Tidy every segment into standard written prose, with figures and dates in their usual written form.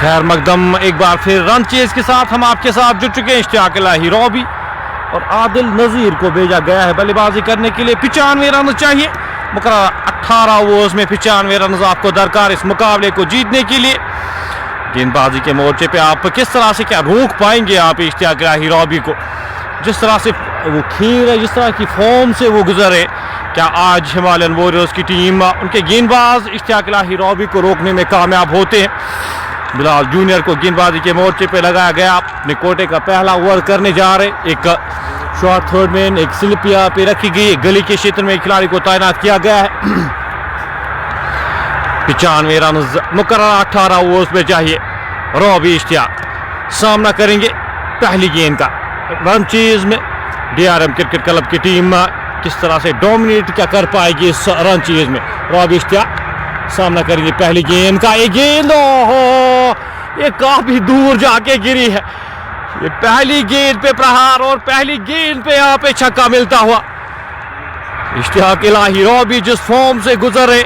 खैर मकदम एक बार फिर रन चेज के साथ हम आपके साथ जुड़ चुके हैं। इश्तियाक इलाही रॉबी और आदिल नज़ीर को भेजा गया है बल्लेबाजी करने के लिए। 95 रन चाहिए, मुकर्रर 18 ओवर्स में 95 रन आपको दरकार इस मुकाबले को जीतने के लिए। गेंदबाजी के मोर्चे पे आप किस तरह से क्या रोक पाएंगे आप इश्तियाक इलाही रॉबी को, जिस तरह से वो खेल है, जिस तरह की फॉर्म से वो गुजरे, क्या आज हिमालयन वॉरियर्स की टीम उनके गेंदबाज इश्तियाक इलाही रॉबी को रोकने में कामयाब होते हैं। बिलाल जूनियर को गेंदबाजी के मोर्चे पे लगाया गया, अपने कोटे का पहला ओवर करने जा रहे। एक शॉर्ट थर्ड मैन, एक स्लिप यहाँ पे रखी गई, गली के क्षेत्र में खिलाड़ी को तैनात किया गया है। 95 रन मुकर्रर 18 ओवर्स में चाहिए। रॉबी इश्तियाक सामना करेंगे पहली गेंद का। रन चेज में डीआरएम क्रिकेट क्लब की टीम किस तरह से डोमिनेट क्या कर पाएगी इस रन चेज में। रॉबी इश्तियाक सामना करेंगे पहली गेंद का। एक गेंद, ओहो, ये काफी दूर जाके गिरी है। ये पहली गेंद पे प्रहार और पहली गेंद पे यहाँ पे छक्का मिलता हुआ। इश्तियाक इलाही रॉबी जिस फॉर्म से गुजरे,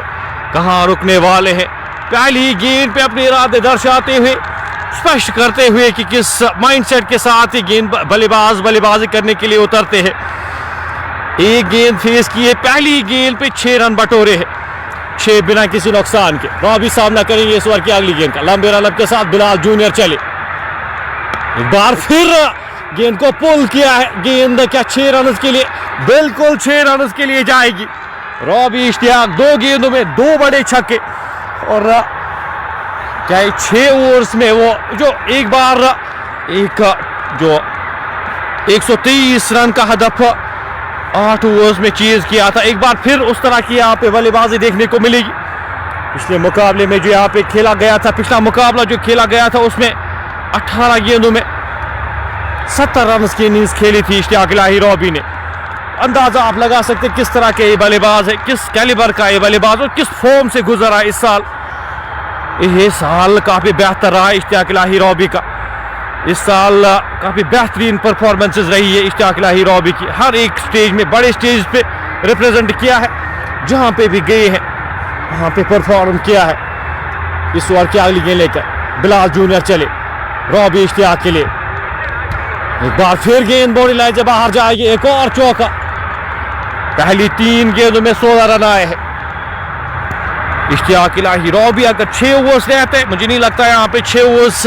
कहाँ रुकने वाले हैं। पहली गेंद पे अपने इरादे दर्शाते हुए, स्पष्ट करते हुए कि किस माइंडसेट के साथ ही गेंद बल्लेबाजी करने के लिए उतरते हैं। एक गेंद फेस की है, पहली गेंद पे 6 रन बटोरे हैं, 6 बिना किसी नुकसान के। रॉबी सामना करेंगे इस ओवर की अगली गेंद का। लंबे रन के साथ बिलाल जूनियर चले, एक बार फिर गेंद को पुल किया है। गेंद क्या 6 रन के लिए, बिल्कुल 6 रन के लिए जाएगी। रॉबी इश्तियाक 2 गेंदों में 2 बड़े छक्के और क्या 6 ओवर्स में वो जो एक बार एक जो 123 रन का हदफ 8 ओवर्स में चेज किया था, एक बार फिर उस तरह की यहाँ पे बल्लेबाजी देखने को मिलेगी। पिछले मुकाबले में जो यहाँ पे खेला गया था, पिछला मुकाबला जो खेला गया था उसमें 18 गेंदों में 70 रन की इनिंग्स खेली थी इश्तियाक इलाही रॉबी ने। अंदाजा आप लगा सकते किस तरह के ये बल्लेबाज है, किस कैलिबर का ये बल्लेबाज और किस फॉर्म से गुजरा इस साल। ये साल काफी बेहतर रहा इश्तियाक इलाही रॉबी का। इस साल काफी बेहतरीन परफॉर्मेंसेस रही है इश्तियाक इलाही रॉबी की। हर एक स्टेज में, बड़े स्टेज पे रिप्रेजेंट किया है, जहां पे भी गए हैं वहां पे परफॉर्म किया है। इस ओवर की अगली गेंद लेकर बिलाल जूनियर चले रॉबी इश्तियाक के लिए। एक बार फिर गेंद बॉडी लाइन से बाहर जाएगी, एक और चौका। पहली 3 गेंदों में 16 रन आए हैं इश्तियाक इलाही रॉबी। अगर 6 ओवर्स रहते, मुझे नहीं लगता यहाँ पे 6 ओवर्स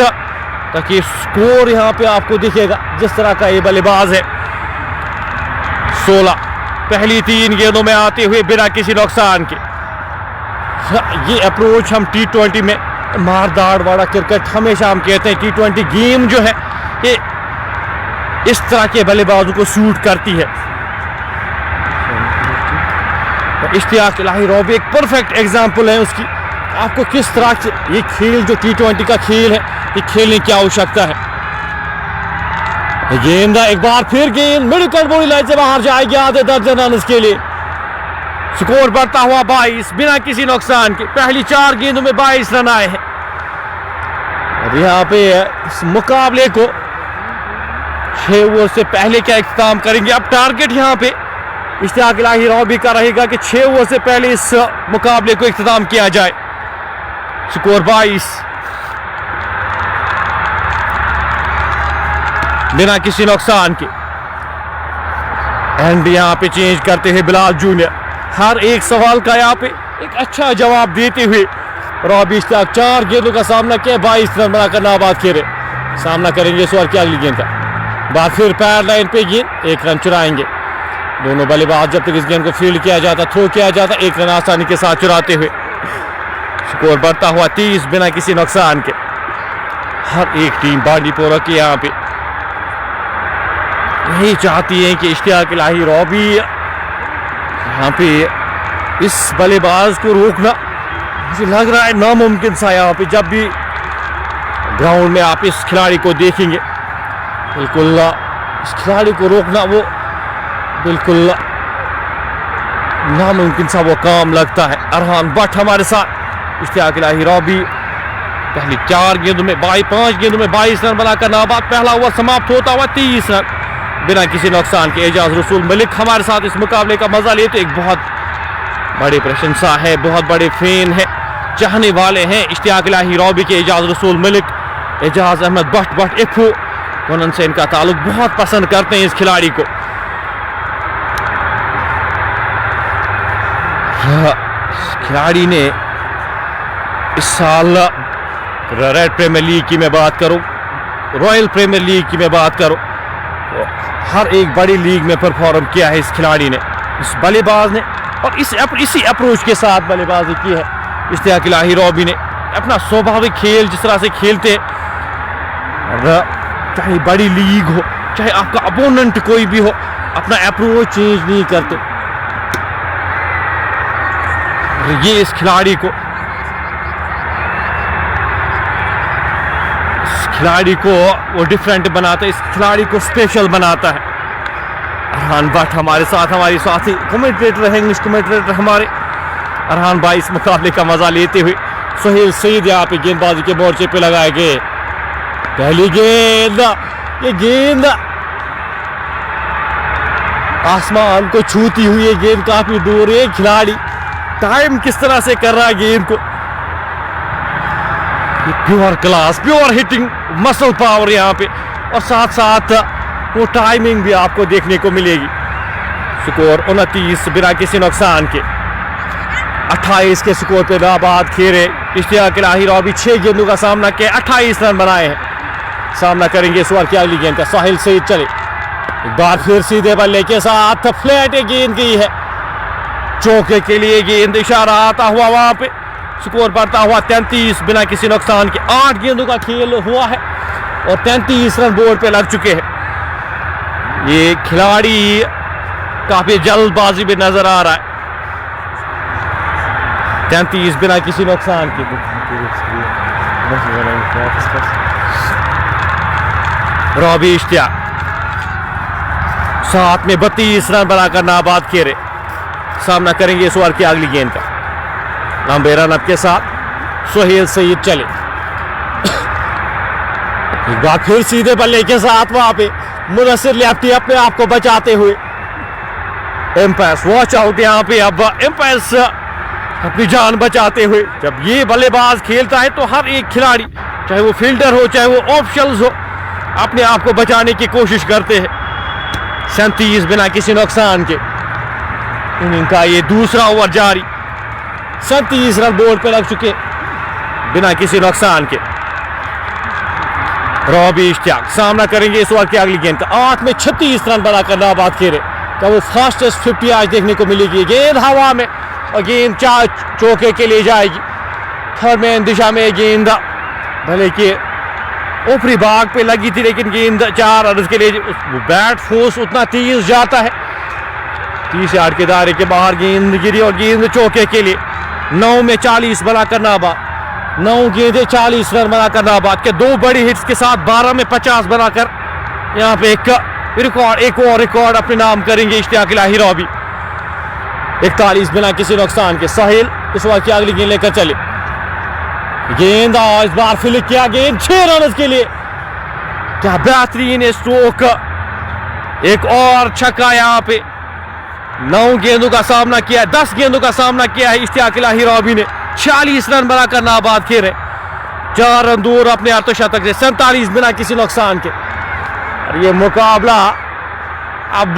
तक ये स्कोर यहाँ पे आपको दिखेगा, जिस तरह का ये बल्लेबाज है। 16 पहली 3 गेंदों में आते हुए बिना किसी नुकसान के। ये अप्रोच हम T20 में मारदार वाला क्रिकेट हमेशा हम कहते हैं, T20 गेम जो है ये इस तरह के बल्लेबाजों को सूट करती है। इश्तियाक इलाही रॉबी एक परफेक्ट एग्जांपल है उसकी, आपको किस तरह से ये खेल जो T20 का खेल है ये खेलने की आवश्यकता है। गेंद एक बार फिर गेंद मिडल बॉडी लाइन से बाहर जाएगी आधे दर्जन रन के लिए। स्कोर बढ़ता हुआ 22 बिना किसी नुकसान के। पहली 4 गेंदों में 22 रन आए हैं और यहाँ पे इस मुकाबले को 6 ओवर से पहले क्या इख्तिताम करेंगे। अब टारगेट यहाँ पे इश्तियाक इलाही रॉबी का रहेगा कि 6 ओवर से पहले इस मुकाबले को इख्तिताम किया जाए। स्कोर 22 बिना किसी नुकसान के। एंड यहाँ पे चेंज करते हैं बिलाल जूनियर। हर एक सवाल का यहाँ पे एक अच्छा जवाब देते हुए रॉबी इश्तियाक 4 गेंदों का सामना किया, 22 रन बनाकर नाबाद खेले। सामना करेंगे इस ओवर की अगली गेंद का। बात फिर पैर लाइन पे गेंद, 1 रन चुराएंगे दोनों बल्लेबाज। जब तक इस गेंद को फील्ड किया जाता, थ्रो किया जाता, 1 रन आसानी के साथ चुराते हुए। स्कोर बढ़ता हुआ 30 बिना किसी नुकसान के। हर एक टीम बांडीपोरा की यहाँ पे यही चाहती है कि इश्तियाक इलाही रॉबी यहाँ पे इस बल्लेबाज को रोकना, मुझे लग रहा है नामुमकिन सा। यहाँ पे जब भी ग्राउंड में आप इस खिलाड़ी को देखेंगे, बिल्कुल इस खिलाड़ी को रोकना वो बिल्कुल नामुमकिन सा वो काम लगता है। अरहान भट्ट हमारे साथ। इश्तियाक इलाही रॉबी पहली 4 गेंदों में 5 गेंदों में 22 रन बनाकर नाबाद। पहला ओवर समाप्त होता हुआ 30 रन बिना किसी नुकसान के। एजाज रसूल मलिक हमारे साथ इस मुकाबले का मजा लेते। एक बहुत बड़ी प्रशंसा है, बहुत बड़े फैन है, चाहने वाले हैं इश्तियाक इलाही रॉबी के एजाज रसूल मलिक। एजाज अहमद बट इफू उन्होंने से इनका ताल्लुक, बहुत पसंद करते हैं इस खिलाड़ी को। खिलाड़ी ने इस साल रेड प्रीमियर लीग की मैं बात करूं, रॉयल प्रीमियर लीग की मैं बात करूं, हर एक बड़ी लीग में परफॉर्म किया है इस खिलाड़ी ने, इस बल्लेबाज ने। और इसी अप्रोच के साथ बल्लेबाजी की है इश्तियाक इलाही रॉबी ने। अपना स्वाभाविक खेल जिस तरह से खेलते, चाहे बड़ी लीग हो, चाहे आपका अपोनेंट कोई भी हो, अपना अप्रोच चेंज नहीं करते। ये इस खिलाड़ी को वो डिफरेंट बनाता है, इस खिलाड़ी को स्पेशल बनाता है। अरहान भट्ट हमारे साथ, हमारे साथी कमेंटेटर है, इंग्लिश कमेंटेटर हमारे अरहान भाई इस मुकाबले का मजा लेते हुए। सोहेल सईद यहाँ पे गेंदबाजी के मोर्चे पे लगाए गए। पहली गेंद, ये गेंद आसमान को छूती हुई, ये गेंद काफी दूर है। खिलाड़ी टाइम किस तरह से कर रहा है गेंद को, pure class, pure hitting, muscle power यहाँ पे, और साथ साथ वो टाइमिंग भी आपको देखने को मिलेगी। स्कोर 29 बिना किसी नुकसान के, 28 के स्कोर पे नाबाद खेले इश्तियाक इलाही रॉबी 6 गेंदों का सामना किया, 28 रन बनाए हैं। सामना करेंगे इस ओवर की अगली गेंद का। साहिल सईद चले, एक बार फिर सीधे बल्ले के साथ फ्लैट गेंद गई है, चौके के लिए गेंद, इशारा आता हुआ वहां पे, स्कोर बढ़ता हुआ 33 बिना किसी नुकसान के। 8 गेंदों का खेल हुआ है और 33 रन बोर्ड पे लग चुके हैं। ये खिलाड़ी काफी जल्दबाजी में नजर आ रहा है। 33 बिना किसी नुकसान के। रॉबी इश्तियाक साथ में 32 रन बनाकर नाबाद खेले। सामना करेंगे इस ओवर की अगली गेंद का। लंबे रन अप के साथ सोहेल सईद चले, एक बार फिर सीधे बल्ले के साथ वहां पे मुनस्सिर लेफ्टी अपने आप को बचाते हुए। एम्पायर्स वॉच आउट यहाँ पे, अब एम्पायर्स अपनी जान बचाते हुए। जब ये बल्लेबाज खेलता है तो हर एक खिलाड़ी, चाहे वो फील्डर हो चाहे वो ऑफिशियल्स हो, अपने आप को बचाने की कोशिश करते हैं। 37 बिना किसी नुकसान के इनका ये दूसरा ओवर जारी। 37 रन बोर्ड पे लग चुके बिना किसी नुकसान के। रॉबी इश्तियाक सामना करेंगे इस ओवर की अगली गेंद का। 8 में 36 रन बनाकर नाबाद खेले का वो फास्टेस्ट 50 आज देखने को मिलेगी। गेंद हवा में और गेंद 4 चौके के लिए जाएगी। थर्ड मैन दिशा में गेंद भले कि ऊपरी भाग पे लगी थी, लेकिन गेंद 4 रन के लिए बैट फोर्स उतना तेज जाता है। 30 यार्ड के दायरे के बाहर गेंद गिरी और गेंद चौके के लिए। 9 में 40 बनाकर नाबाद, 9 गेंदें 40 रन बनाकर नाबाद के 2 बड़ी हिट्स के साथ 12 में 50 बनाकर यहाँ पे एक और रिकॉर्ड अपने नाम करेंगे इश्तियाक इलाही रॉबी। 41 बिना किसी नुकसान के। साहिल इस ओवर की अगली गेंद लेकर चले। गेंद इस बार फ्लिक किया, गेंद 6 रन के लिए। क्या बेहतरीन स्ट्रोक, एक और छक्का यहाँ पे। 9 गेंदों का सामना किया, 10 गेंदों का सामना किया है इश्तियाक इलाही रॉबी ने। 46 रन बनाकर नाबाद खेले, 4 रन दूर अपने अर्धशतक से। 47 बिना किसी नुकसान के। और ये मुकाबला अब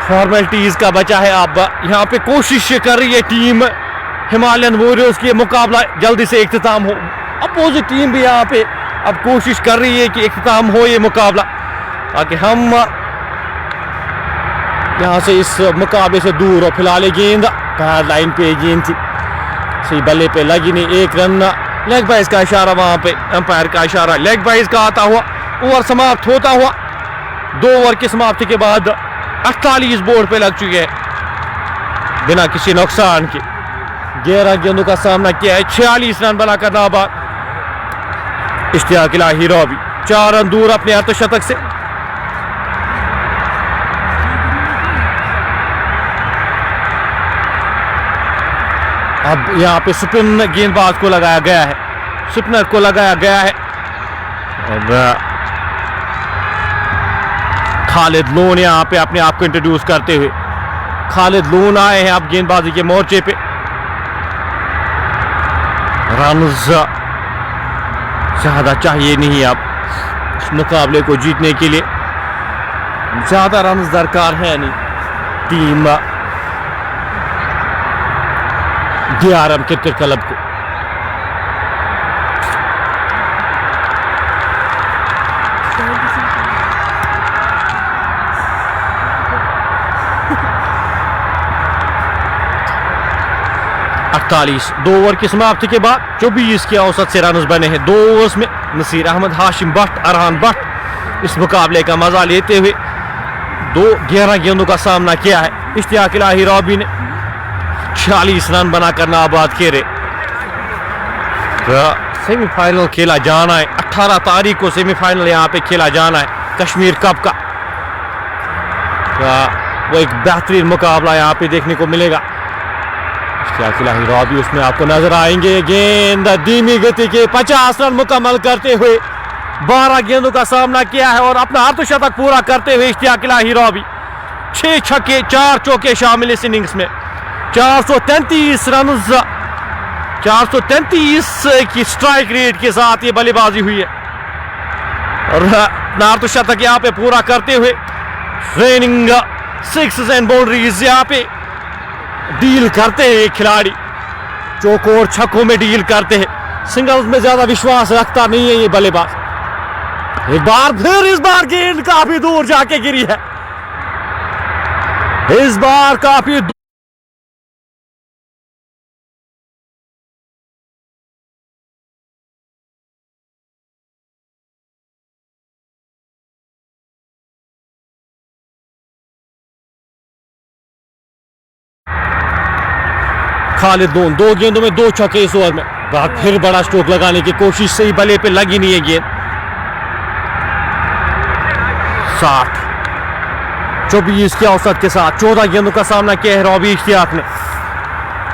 फॉर्मेलिटीज का बचा है। अब यहाँ पे कोशिश कर रही है टीम हिमालयन वॉरियर्स की मुकाबला जल्दी से इख्तिताम हो। अपोजिट टीम भी यहाँ पे अब कोशिश कर रही है कि इख्तिताम हो ये मुकाबला, ताकि हम यहाँ से इस मुकाबले से दूर हो। फिलहाल गेंद पैर लाइन पे गेंद थी, सही बल्ले पे लगी नहीं। 1 रन, लेग बाइज का इशारा वहां पे, अंपायर का इशारा लेग बाइज का आता हुआ। ओवर समाप्त होता हुआ 2 ओवर की समाप्ति के बाद 48 बोर्ड पे लग चुके हैं बिना किसी नुकसान के। 11 गेंदों का सामना किया है, 46 रन बनाकर नाबाद इश्तियाक इलाही रॉबी। 4 रन दूर अपने अर्धशतक से। अब यहाँ पे स्पिन गेंदबाज को लगाया गया है, स्पिनर को लगाया गया है। और खालिद लोन यहाँ पे अपने आप को इंट्रोड्यूस करते हुए। खालिद लोन आए हैं अब गेंदबाजी के मोर्चे पे। रन्स ज़्यादा चाहिए नहीं अब इस मुकाबले को जीतने के लिए, ज़्यादा रन दरकार है नहीं टीम डीआरएम क्रिकेट क्लब को। दो ओवर की समाप्ति के बाद 24 के औसत से रन बने हैं 2 ओवर्स में। नसीर अहमद, हाशिम भट्ट, अरहान भट्ट इस मुकाबले का मजा लेते हुए 11 गेंदों का सामना किया है। इश्तियाक इलाही रॉबी ने 40 रन बनाकर नाबाद खेले। सेमीफाइनल खेला जाना है 18 तारीख को, सेमीफाइनल यहाँ पे खेला जाना है कश्मीर कप का। वो एक बेहतरीन मुकाबला यहाँ पे देखने को मिलेगा। इश्तियाक रॉबी उसमें आपको नजर आएंगे। गेंद धीमी गति के 50 रन मुकम्मल करते हुए 12 गेंदों का सामना किया है और अपना अर्धशतक पूरा करते हुए इश्तियाक रॉबी 6 छक्के 4 चौके शामिल इस इनिंग्स में। 433 रन 433 की स्ट्राइक रेट के साथ ये बल्लेबाजी हुई है और अपना अर्धशतक यहाँ पे पूरा करते हुए ट्रेनिंग सिक्स एंड बाउंड्रीज यहाँ पे डील करते हैं खिलाड़ी, चौकों और छक्कों में डील करते हैं। सिंगल्स में ज्यादा विश्वास रखता नहीं है ये बल्लेबाज। एक बार फिर इस बार गेंद काफी दूर जाके गिरी है, इस बार काफी खालिद दोन 2 गेंदों में 2 छक्के इस ओवर में। बार फिर बड़ा स्ट्रोक लगाने की कोशिश, सही बल्ले पे लगी नहीं है गेंद। 24 के औसत के साथ 14 गेंदों का सामना किया है रॉबी इश्तियाक ने।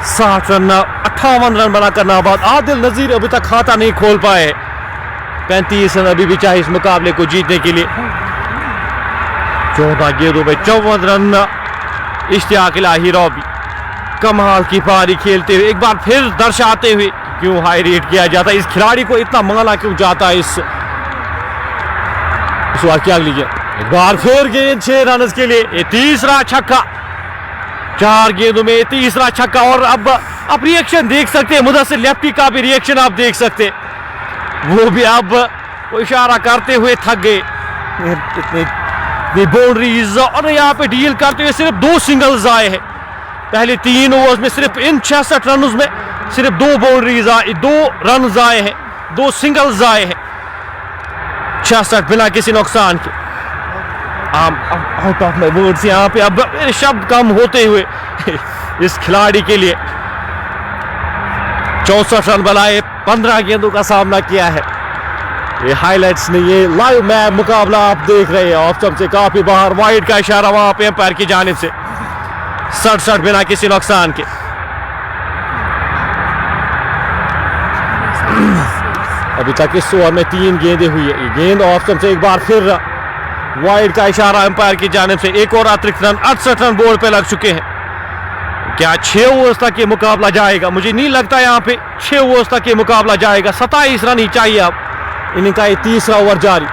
60 रन 58 रन बनाकर नाबाद। आदिल नजीर अभी तक खाता नहीं खोल पाए। 35 रन अभी भी चाहिए इस मुकाबले को जीतने के लिए। 14 गेंदों में 54 रन इश्तियाक इलाही रॉबी कमाल की पारी खेलते हुए एक बार फिर दर्शाते हुए क्यों हाई रेट किया जाता है, इस खिलाड़ी को इतना माना क्यों जाता है। इस बार क्या लीजिए, एक बार फिर गेंद 6 रन के लिए। ये तीसरा छक्का, 4 गेंदों में तीसरा छक्का। और अब आप रिएक्शन देख सकते हैं, मुदस्सिर लेफ्टी का भी रिएक्शन आप देख सकते हैं, वो भी अब वो इशारा करते हुए थक गए। बाउंड्रीज और यहाँ पे डील करते हुए सिर्फ 2 सिंगल्स आए हैं पहले 3 ओवर्स में। सिर्फ इन 66 रन में सिर्फ 2 बाउंड्रीज आए, 2 रन आए हैं, 2 सिंगल्स आए हैं। 66 बिना किसी नुकसान के। आउट ऑफ माय वर्ड्स यहाँ पे अब शब्द कम होते हुए इस खिलाड़ी के लिए 64 रन बनाए, 15 गेंदों का सामना किया है। ये हाइलाइट्स नहीं, ये लाइव मैच मुकाबला आप देख रहे हैं। ऑफ स्टंप से काफी बाहर, वाइड का इशारा वहां पे एम्पायर की जानिब से। 67 बिना किसी नुकसान के। अभी तक इस ओवर में 3 गेंदें हुई है। गेंद ऑफ स्टंप से एक बार फिर वाइड का इशारा एम्पायर की जानिब से। एक और अतिरिक्त रन, 68 रन बोर्ड पे लग चुके हैं। क्या 6 ओवर्स तक ये मुकाबला जाएगा? मुझे नहीं लगता यहाँ पे 6 ओवर्स तक ये मुकाबला जाएगा। 27 रन ही चाहिए अब। इनका ये तीसरा ओवर जारी।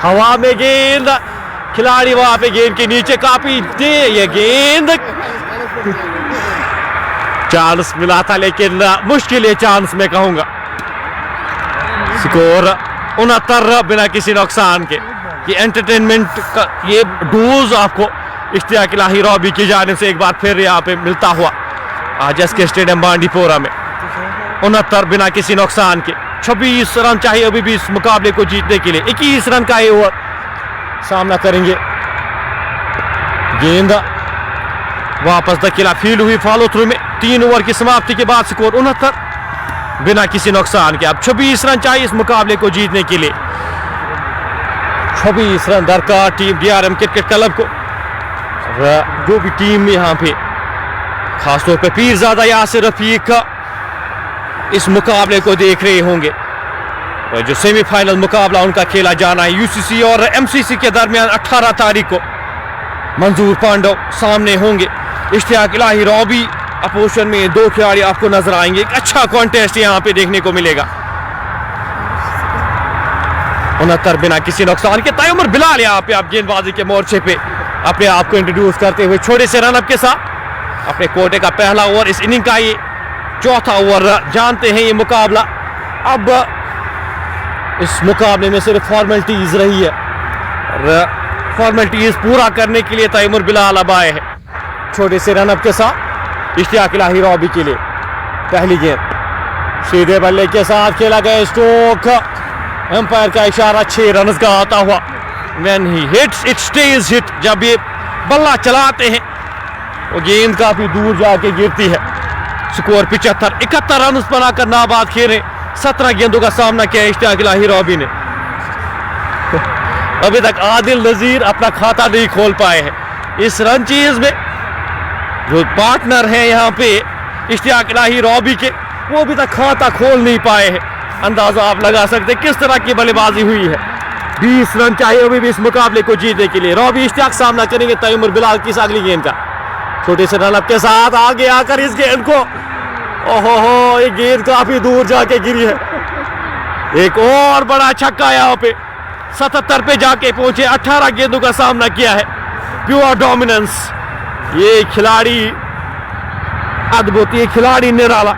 हवा में गेंद, खिलाड़ी वहां पे गेंद के नीचे काफी दे, ये गेंद चांस मिला था लेकिन मुश्किल है चांस मैं कहूंगा। स्कोर 69 बिना किसी नुकसान के। ये एंटरटेनमेंट का ये डोज आपको इश्तियाक इलाही रॉबी की जानिब से एक बार फिर यहाँ पे मिलता हुआ आज एसके स्टेडियम बांडीपोरा में। 69 बिना किसी नुकसान के। 26 रन चाहिए अभी भी इस मुकाबले को जीतने के लिए। 21 रन का ये ओवर सामना करेंगे। गेंद वापस दखिला फील्ड हुई फॉलो थ्रू में। 3 ओवर की समाप्ति के बाद स्कोर 69 बिना किसी नुकसान के। अब 26 रन चाहिए इस मुकाबले को जीतने के लिए। 26 रन दरकार टीम डीआरएम क्रिकेट क्लब को। जो भी टीम यहाँ पे खासतौर पे पीरजादा यासिर रफीक इस मुकाबले को देख रहे होंगे, जो सेमीफाइनल मुकाबला उनका खेला जाना है यूसीसी और एमसीसी के दरमियान 18 तारीख को। मंजूर पांडव सामने होंगे, इश्तियाक इलाही रॉबी अपोजिशन में। 2 खिलाड़ी आपको नजर आएंगे। एक अच्छा कॉन्टेस्ट यहाँ पे देखने को मिलेगा। 69 बिना किसी नुकसान के। तैमूर बिलाल यहाँ पे आप गेंदबाजी के मोर्चे पे अपने आप को इंट्रोड्यूस करते हुए छोटे से रनअप के साथ अपने कोटे का पहला ओवर, इस इनिंग का ये चौथा ओवर जानते हैं ये मुकाबला। अब इस मुकाबले में सिर्फ फॉर्मेलिटीज रही है और फॉर्मेलिटीज पूरा करने के लिए तैमूर बिलाल अब आए हैं छोटे से रनअप के साथ। इश्तियाक इलाही रॉबी के लिए पहली गेंद सीधे बल्ले के साथ खेला गया स्ट्रोक, एम्पायर का इशारा 6 रन का आता हुआ। When he hits it stage hit, जब ये बल्ला चलाते हैं वो गेंद काफी दूर जाके गिरती है। स्कोर 75, 71 रन बनाकर नाबाद खेले। 17 गेंदों का सामना किया इश्तियाक इलाही रॉबी ने। अभी तक आदिल नजीर अपना खाता नहीं खोल पाए हैं इस रन चीज में। जो पार्टनर है यहाँ पे इश्तियाक इलाही रॉबी के, वो अभी तक खाता खोल नहीं पाए हैं। अंदाजा आप लगा सकते हैं किस तरह की बल्लेबाजी हुई है। 20 रन चाहिए अभी भी इस मुकाबले को जीतने के लिए। रॉबी इश्तियाक सामना करेंगे तैमूर बिलाल की इस अगली गेंद का। छोटे से रनअप के साथ आगे आकर इस गेंद को, ओहो ये गेंद काफी दूर जाके गिरी है। एक और बड़ा छक्का यहाँ पे 77 पे जाके पहुंचे। 18 गेंदों का सामना किया है। प्योर डोमिनेंस, ये खिलाड़ी अद्भुत, ये खिलाड़ी निराला।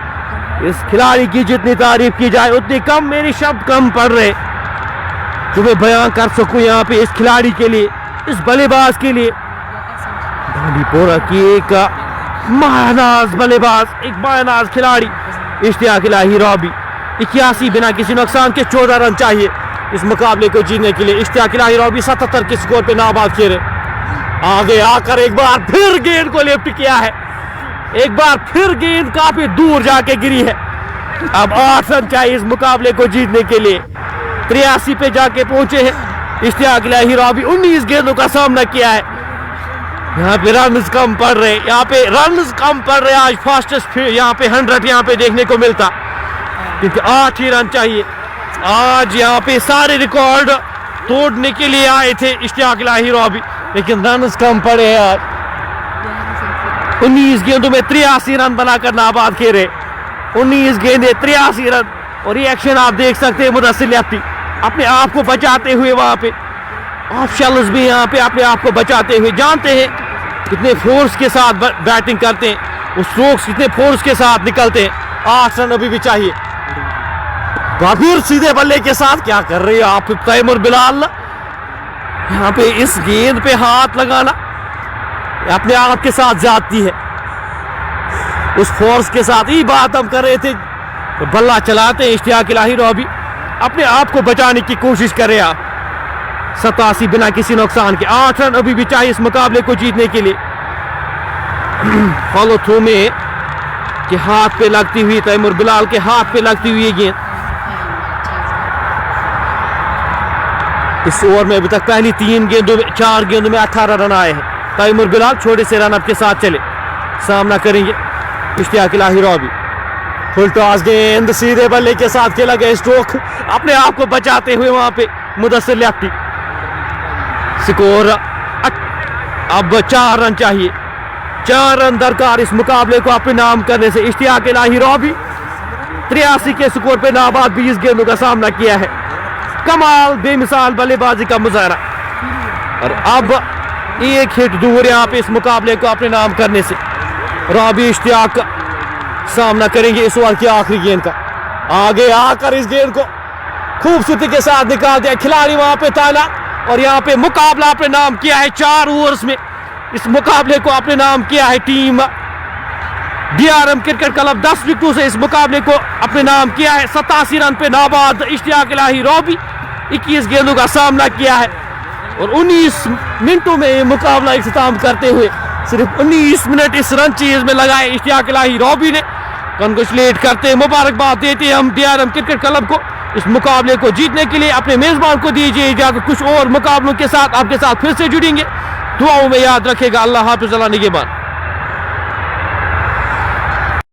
इस खिलाड़ी की जितनी तारीफ की जाए उतनी कम, मेरी शब्द कम पड़ रहे जो मैं बयान कर सकूं यहाँ पे इस खिलाड़ी के लिए, इस बल्लेबाज के लिए। बांडीपोरा की एक महानाज बल्लेबाज, एक महानाज खिलाड़ी इश्तियाक इलाही रॉबी। 81 बिना किसी नुकसान के 14 रन चाहिए इस मुकाबले को जीतने के लिए। इश्तियाक इलाही रॉबी 77 के स्कोर पे नाबाद खेले। आगे आकर एक बार फिर गेंद को लिफ्ट किया है। एक बार फिर गेंद काफी दूर जाके गिरी है। अब 8 रन चाहिए इस मुकाबले को जीतने के लिए। 83 पे जाके पहुंचे हैं इश्तियाक इलाही रॉबी। 19 गेंदों का सामना किया है। यहाँ पे रन कम पड़ रहे, यहाँ पे रन कम पड़ रहे। आज फास्टेस्ट यहाँ पे 100 यहाँ पे देखने को मिलता, क्योंकि 8 ही रन चाहिए। आज यहाँ पे सारे रिकॉर्ड तोड़ने के लिए आए थे इश्तियाक इलाही रॉबी, लेकिन रन कम पड़े हैं आज। 19 गेंदों में 83 रन बनाकर नाबाद खेले। 19 गेंदे 83 रन। और रिएक्शन आप देख सकते हैं मुदस्सिर लियाकती अपने आप को बचाते हुए, वहां पे ऑफ शल्स भी यहाँ पे अपने आप को बचाते हुए, जानते हैं कितने फोर्स के साथ बैटिंग करते हैं, वो स्ट्रोक्स कितने फोर्स के साथ निकलते हैं। 8 रन अभी भी चाहिए। फिर सीधे बल्ले के साथ क्या कर रहे हो आप तैमूर बिलाल? यहाँ पे इस गेंद पे हाथ लगाना अपने आप के साथ जाती है। उस फोर्स के साथ ही बात हम कर रहे थे। तो बल्ला चलाते हैं इश्तियाक इलाही रॉबी, अपने आप को बचाने की कोशिश कर रहे हैं आप। 87 बिना किसी नुकसान के 8 रन अभी भी चाहिए इस मुकाबले को जीतने के लिए। फॉलो थ्रू में के हाथ पे लगती हुई, तैमूर बिलाल के हाथ पे लगती हुई गेंद। इस ओवर में अभी तक पहली 4 गेंदों में 18 रन आए हैं। तैमूर बिलाल छोटे से रनअप के साथ चले, सामना करेंगे इश्तियाक इलाही रॉबी। फुल टॉस गेंद सीधे बल्ले के साथ खेला गया स्ट्रोक, अपने आप को बचाते हुए वहां पे मुदस्सिर लियाकती। स्कोर अब 4 रन चाहिए। 4 रन दरकार इस मुकाबले को अपने नाम करने से। इश्तियाक इलाही रॉबी 83 के स्कोर पे नाबाद 20 गेंदों का सामना किया है। कमाल बेमिसाल बल्लेबाजी का मुजाहरा। और अब एक हिट दूर यहाँ पे इस मुकाबले को अपने नाम करने से। रॉबी इश्तियाक सामना करेंगे इस ओवर की आखिरी गेंद का। आगे आकर इस गेंद को खूबसूरती के साथ निकाल दिया खिलाड़ी वहां पे ताला। और यहाँ पे मुकाबला अपने नाम किया है 4 ओवर्स में। इस मुकाबले को अपने नाम किया है टीम DRM क्रिकेट क्लब। 10 विकेटों से इस मुकाबले को अपने नाम किया है। 87 रन पे नाबाद इश्तियाक इलाही रॉबी 21 गेंदों का सामना किया है। और 19 मिनटों में ये मुकाबला इख्तिताम करते हुए सिर्फ 19 मिनट इस रन चीज में लगाए इश्तियाक इलाही रॉबी ने। कंग्रेचुलेट करते हैं, मुबारकबाद देते हैं हम DRM क्रिकेट क्लब को इस मुकाबले को जीतने के लिए। अपने मेजबान को दीजिए इजाजत, कुछ और मुकाबलों के साथ आपके साथ फिर से जुड़ेंगे। दुआओं में याद रखेगा। अल्लाह हाफिज़, अल्लाह निगहबान।